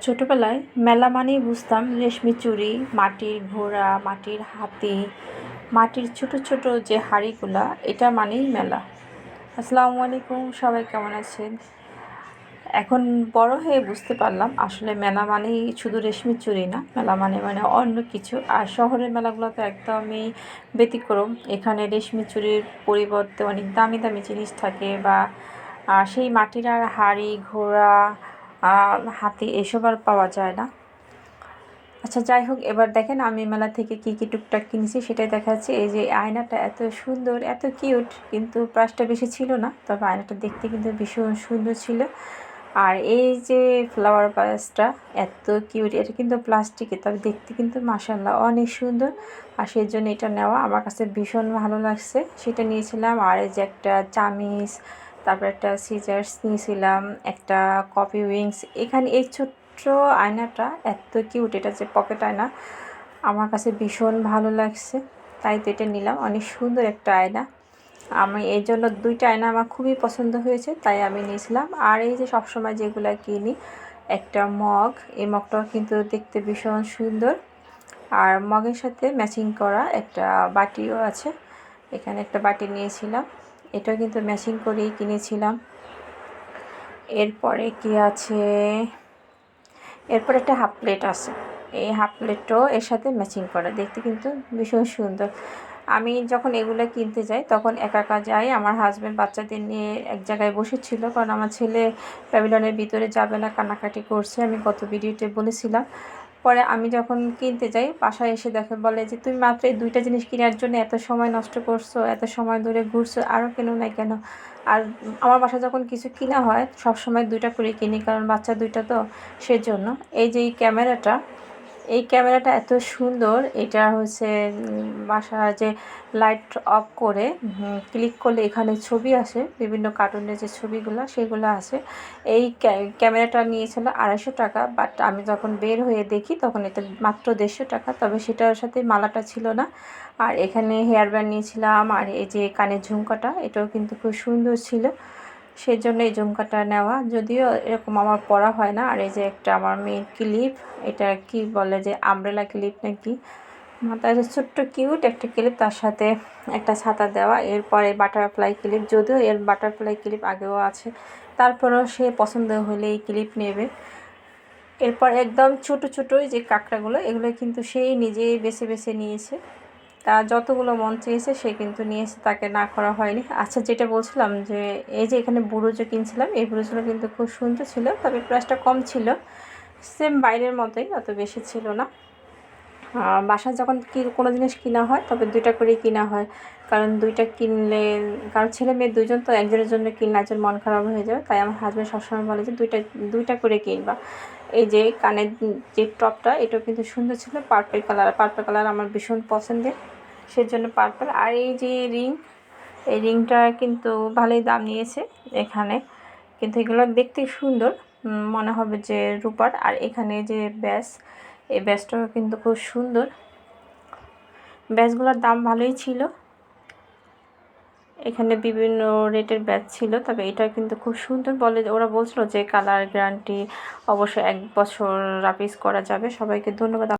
ছোটোবেলায় মেলা মানেই বুঝতাম রেশমি চুড়ি, মাটির ঘোড়া, মাটির হাতি, মাটির ছোট ছোট যে হাঁড়িগুলা, এটা মানেই মেলা। আসসালামু আলাইকুম, সবাই কেমন আছেন? এখন বড় হয়ে বুঝতে পারলাম আসলে মেলা মানেই শুধু রেশমি চুড়ি না, মেলা মানে অন্য কিছু। আর শহরের মেলাগুলো তো একদমই ব্যতিক্রম। এখানে রেশমি চুড়ির পরিবর্তে অনেক দামি দামি জিনিস থাকে, বা সেই মাটির আর হাঁড়ি, ঘোড়া, হাতি এসব আর পাওয়া যায় না। আচ্ছা, যাই হোক, এবার দেখেন আমি মেলা থেকে কী কী টুকটাক কিনেছি সেটাই দেখাচ্ছি। এই যে আয়নাটা এত সুন্দর, এত কিউট, কিন্তু প্রাইসটা বেশি ছিল না, তবে আয়নাটা দেখতে কিন্তু ভীষণ সুন্দর ছিল। আর এই যে ফ্লাওয়ার ভাসটা এত কিউট, এটা কিন্তু প্লাস্টিকের, তবে দেখতে কিন্তু মাশাআল্লাহ অনেক সুন্দর। আর সেই জন্য এটা নেওয়া আমার কাছে ভীষণ ভালো লাগছে, সেটা নিয়েছিলাম। আর এই যে একটা চামিচ, তারপর একটা সিজার্স নিয়েছিলাম, একটা কফি উইংস। এখানে এই ছোট্ট আয়নাটা এত কিউট, এটা যে পকেট আয়না, আমার কাছে ভীষণ ভালো লাগছে, তাই তো এটা নিলাম। অনেক সুন্দর একটা আয়না, আমি এই জন্য দুইটা আয়না আমার খুবই পছন্দ হয়েছে, তাই আমি নিয়েছিলাম। আর এই যে সবসময় যেগুলো কিনি, একটা মগ, এই মগটাও কিন্তু দেখতে ভীষণ সুন্দর। আর মগের সাথে ম্যাচিং করা একটা বাটিও আছে, এখানে একটা বাটি নিয়েছিলাম, এটাও কিন্তু ম্যাচিং করেই কিনেছিলাম। এরপরে কি আছে, এরপর একটা হাফ প্লেট আছে, এই হাফ প্লেটটাও এর সাথে ম্যাচিং করা, দেখতে কিন্তু ভীষণ সুন্দর। আমি যখন এগুলো কিনতে যাই তখন একা একা যাই, আমার হাজব্যান্ড বাচ্চাদের নিয়ে এক জায়গায় বসেছিল, কারণ আমার ছেলে প্যাভিলিয়নের ভিতরে যাবে না, কান্নাকাটি করছে, আমি গত ভিডিওতে বলেছিলাম। পরে আমি যখন কিনতে যাই, বাসায় এসে দেখে বলে যে তুমি মাত্র এই দুইটা জিনিস কেনার জন্য এত সময় নষ্ট করছো, এত সময় ধরে ঘুরছো, আরও কেন নাই কেন? আর আমার বাসায় যখন কিছু কিনা হয় সব সময় দুইটা করে কিনি, কারণ বাচ্চা দুইটা তো, সেজন্য। এই যে এই ক্যামেরাটা এত সুন্দর, এটা হচ্ছে বাসার যে লাইট অফ করে ক্লিক করলে এখানে ছবি আসে, বিভিন্ন কার্টুনের যে ছবিগুলো সেগুলো আসে। এই ক্যামেরাটা নিয়েছিল 250 টাকা, বাট আমি যখন বের হয়ে দেখি তখন এটা মাত্র 150 টাকা, তবে সেটার সাথে মালাটা ছিল না। আর এখানে হেয়ার ব্যান্ড নিয়েছিলাম, আর এই যে কানের ঝুমকাটা, এটাও কিন্তু খুব সুন্দর ছিল, সেই জন্য এই ঝুমকাটা নেওয়া, যদিও এরকম আমার পরা হয় না। আর এই যে একটা আমার মেয়ের ক্লিপ, এটা কি বলে যে আমব্রেলা ক্লিপ নাকি, মাথায় ছোট্ট কিউট একটা ক্লিপ, তার সাথে একটা ছাতা দেওয়া। এরপরে বাটারফ্লাই ক্লিপ, যদিও এর বাটারফ্লাই ক্লিপ আগেও আছে, তারপরেও সে পছন্দ হলে এই ক্লিপ নেবে। এরপর একদম ছোট ছোট যে কাঁকড়াগুলো, এগুলো কিন্তু সেই নিজেই বেছে বেছে নিয়েছে, তার যতগুলো মন চেয়েছে সে কিন্তু নিয়েছে, তাকে না করা হয়নি। আচ্ছা, যেটা বলছিলাম যে এই যে এখানে বুরুজও কিনছিলাম, এই বুরুজগুলো কিন্তু খুব সুন্দর ছিল, তবে প্রাইসটা কম ছিল, সেম বাইরের মতোই, অত বেশি ছিল না। বাসায় যখন কোনো জিনিস কিনা হয় তবে দুইটা করেই কিনা হয়, কারণ দুইটা কিনলে, কারণ ছেলে মেয়ে দুইজন তো, একজনের জন্য কিনলে একজন মন খারাপ হয়ে যাবে, তাই আমার হাজব্যান্ড সবসময় বলে যে দুইটা করে কিনবা। এই যে কানের যে টপটা, এটাও কিন্তু সুন্দর ছিল, পার্পল কালার আমার ভীষণ পছন্দের, সেজন্য পার্পল। আর এই যে রিং, এই রিংটা কিন্তু ভালোই দাম নিয়েছে এখানে, কিন্তু এগুলো দেখতে সুন্দর, মনে হবে যে রূপার। আর এখানে যে ব্যাস, এই ব্যাসটাও কিন্তু খুব সুন্দর, ব্যাসগুলোর দাম ভালোই ছিল, এখানে বিভিন্ন রেটের ব্যাস ছিল, তবে এটা কিন্তু খুব সুন্দর। ওরা বলছিল যে কালার গ্যারান্টি অবশ্যই 1 বছর রাপিস করা যাবে। সবাইকে ধন্যবাদ।